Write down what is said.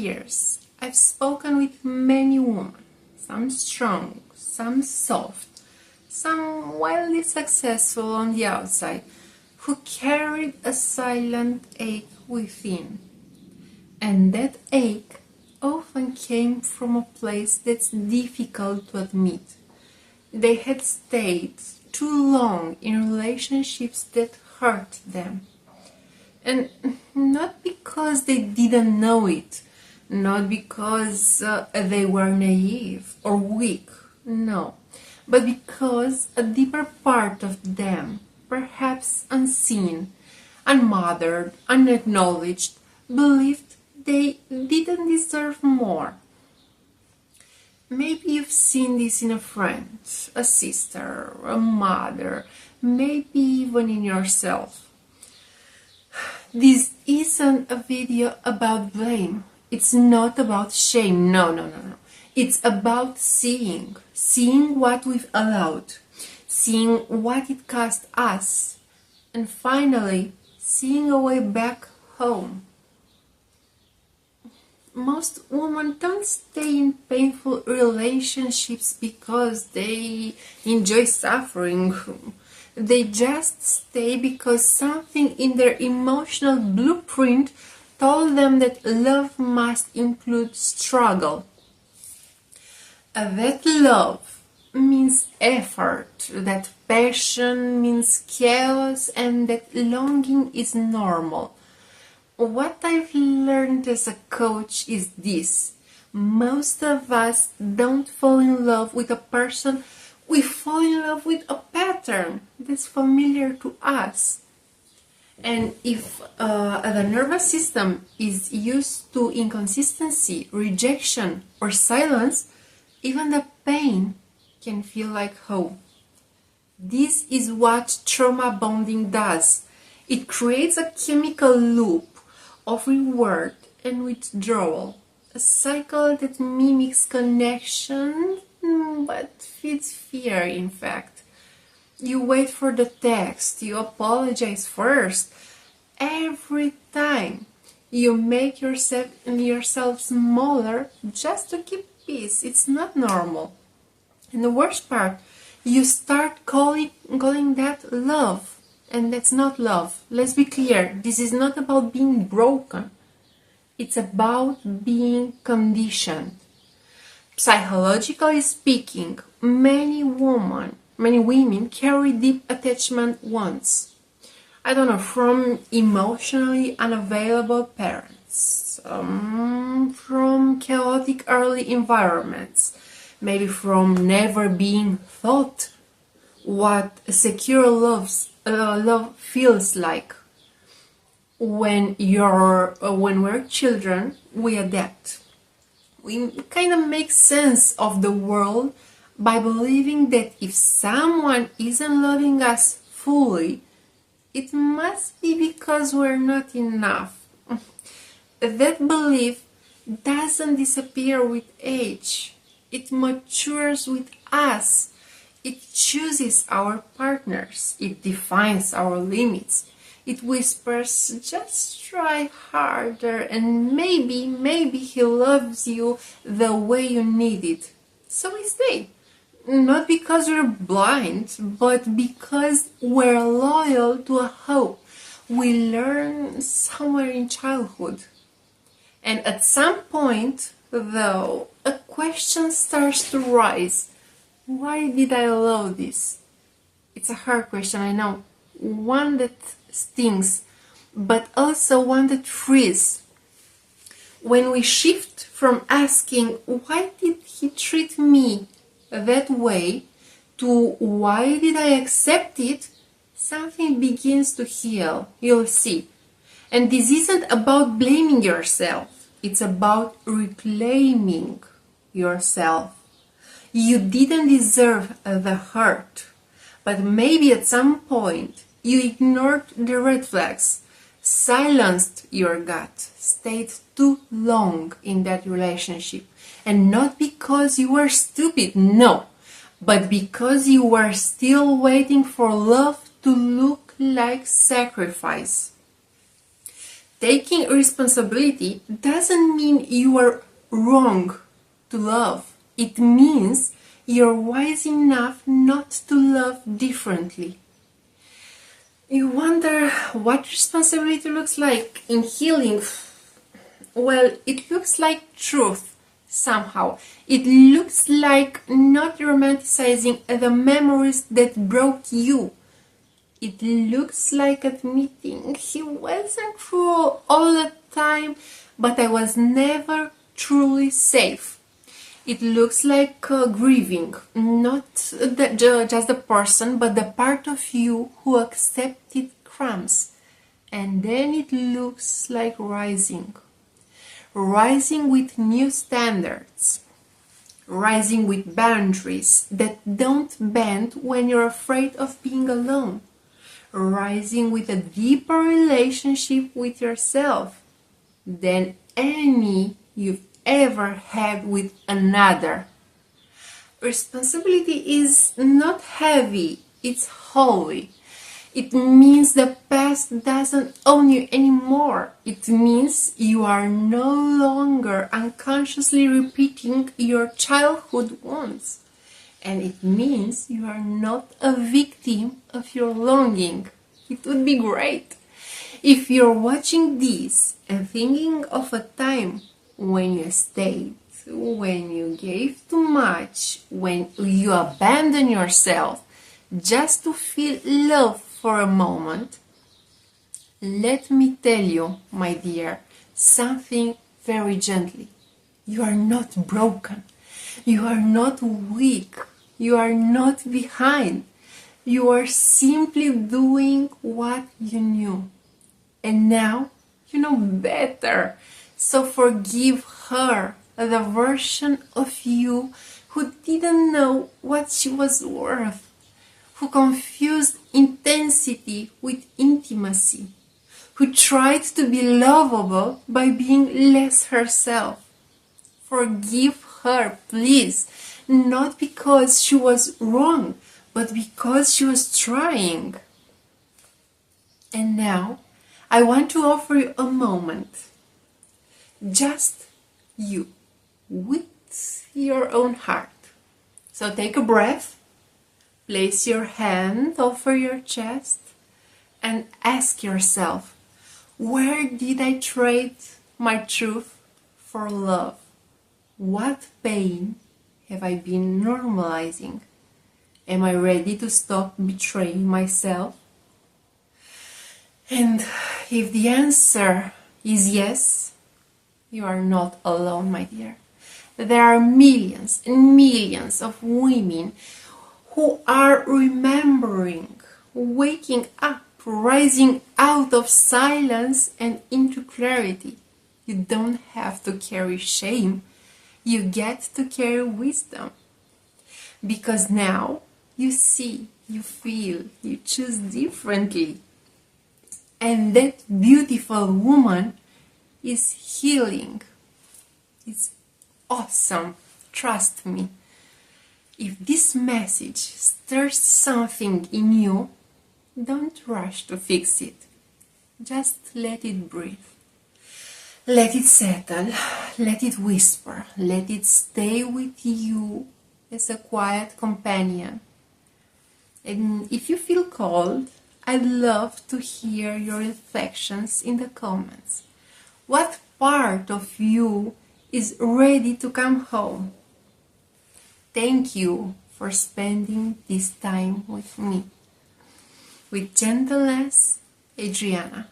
years, I've spoken with many women, some strong, some soft, some wildly successful on the outside, who carried a silent ache within. And that ache often came from a place that's difficult to admit. They had stayed too long in relationships that hurt them. And not because they didn't know it, not because they were naive or weak, no, but because a deeper part of them, perhaps unseen, unmothered, unacknowledged, believed they didn't deserve more. Maybe you've seen this in a friend, a sister, a mother, maybe even in yourself. This isn't a video about blame. It's not about shame. No. It's about seeing what we've allowed, seeing what it cost us, and finally seeing a way back home. Most women don't stay in painful relationships because they enjoy suffering. They just stay because something in their emotional blueprint told them that love must include struggle. That love means effort, that passion means chaos, and that longing is normal. What I've learned as a coach is this: most of us don't fall in love with a person, we fall in love with a pattern that's familiar to us. And if the nervous system is used to inconsistency, rejection, or silence, even the pain can feel like home. This is what trauma bonding does. It creates a chemical loop of reward and withdrawal, a cycle that mimics connection but feeds fear. In fact, you wait for the text, you apologize first. Every time you make yourself smaller just to keep peace. It's not normal. And the worst part, you start calling that love. And that's not love. Let's be clear, this is not about being broken. It's about being conditioned. Psychologically speaking, many women carry deep attachment wounds. I don't know, from emotionally unavailable parents, from chaotic early environments, maybe from never being taught what secure love feels like. When we're children, we adapt. We kind of make sense of the world by believing that if someone isn't loving us fully, it must be because we're not enough. That belief doesn't disappear with age. It matures with us. It chooses our partners. It defines our limits. It whispers, just try harder and maybe he loves you the way you need it. So we stay. Not because we're blind, but because we're loyal to a hope we learned somewhere in childhood. And at some point, though, a question starts to rise. Why did I allow this? It's a hard question, I know. One that stings, but also one that frees. When we shift from asking, why did he treat me that way, to why did I accept it, something begins to heal, you'll see. And this isn't about blaming yourself, it's about reclaiming yourself. You didn't deserve the hurt, but maybe at some point you ignored the red flags, silenced your gut, stayed too long in that relationship. And not because you were stupid, no, but because you were still waiting for love to look like sacrifice. Taking responsibility doesn't mean you are wrong to love. It means you're wise enough not to love differently. You wonder what responsibility looks like in healing. Well, it looks like truth somehow. It looks like not romanticizing the memories that broke you. It looks like admitting he wasn't cruel all the time, but I was never truly safe. It looks like grieving, not just the person, but the part of you who accepted crumbs. And then it looks like rising. Rising with new standards. Rising with boundaries that don't bend when you're afraid of being alone. Rising with a deeper relationship with yourself than any you've ever had with another. Responsibility is not heavy, it's holy. It means the past doesn't own you anymore. It means you are no longer unconsciously repeating your childhood wounds. And it means you are not a victim of your longing. It would be great if you're watching this and thinking of a time when you stayed, when you gave too much, when you abandoned yourself just to feel love for a moment. Let me tell you, my dear, something very gently. You are not broken. You are not weak. You are not behind. You are simply doing what you knew. And now you know better. So forgive her, the version of you who didn't know what she was worth, who confused intensity with intimacy, who tried to be lovable by being less herself. Forgive her, please, not because she was wrong, but because she was trying. And now, I want to offer you a moment. Just you, with your own heart. So take a breath, place your hand over your chest, and ask yourself, where did I trade my truth for love? What pain have I been normalizing? Am I ready to stop betraying myself? And if the answer is yes, you are not alone, my dear. There are millions and millions of women who are remembering, waking up, rising out of silence and into clarity. You don't have to carry shame. You get to carry wisdom. Because now you see, you feel, you choose differently. And that beautiful woman is healing. It's awesome. Trust me. If this message stirs something in you, don't rush to fix it. Just let it breathe. Let it settle. Let it whisper. Let it stay with you as a quiet companion. And if you feel called, I'd love to hear your reflections in the comments. What part of you is ready to come home? Thank you for spending this time with me. With gentleness, Adriana.